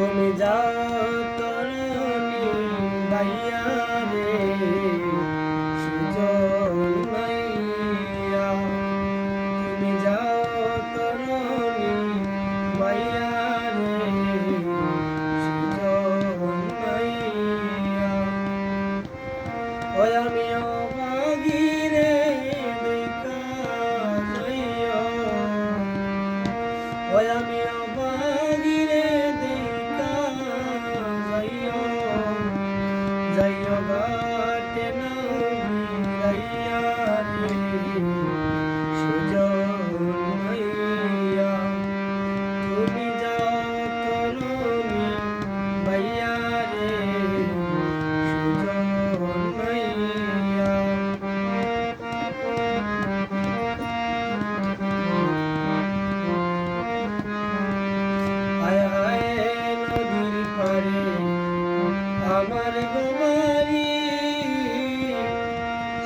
তুমি যাও তরুণী ভাইয়া রে সুজন মাইয়া তুমি যাও তরুণী ভাইয়া রে সুজন মাইয়া ওই আমিও বাগিরে দেখা যাইও ওই আমিও বাগিরে দেখা যাইও যাইও ঘাটে নাইয়া রে সুজন মাইয়া তুমি যাও তরুণী ভাইয়া রে সুজন মাইয়া হায় হায় নদীর পারে আমার গোবারি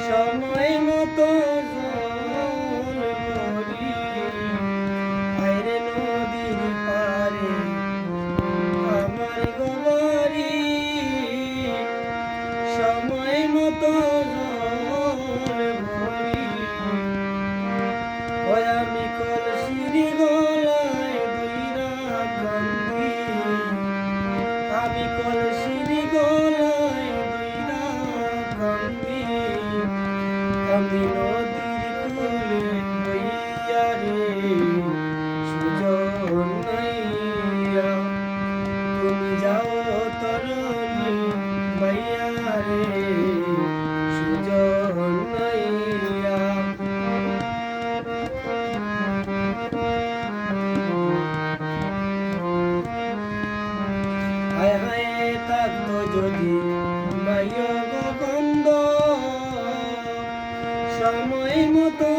সময় মতো জল ভরি হায় রে নদীর পারে আমার গোবারি সময় মতো জল ভরি ওই আমি কলসির গলায় দইরা কান্দি আমি কলসির গলায় দইরা কান্দি কান্দি নদীর কূলে বইয়া রে সুজন মাইয়া তুমি যাও তরুণী ভাইয়া রে সুজন মাইয়া হায় হায় থাকতো যদি বায়ু গন্ধ সময় মতো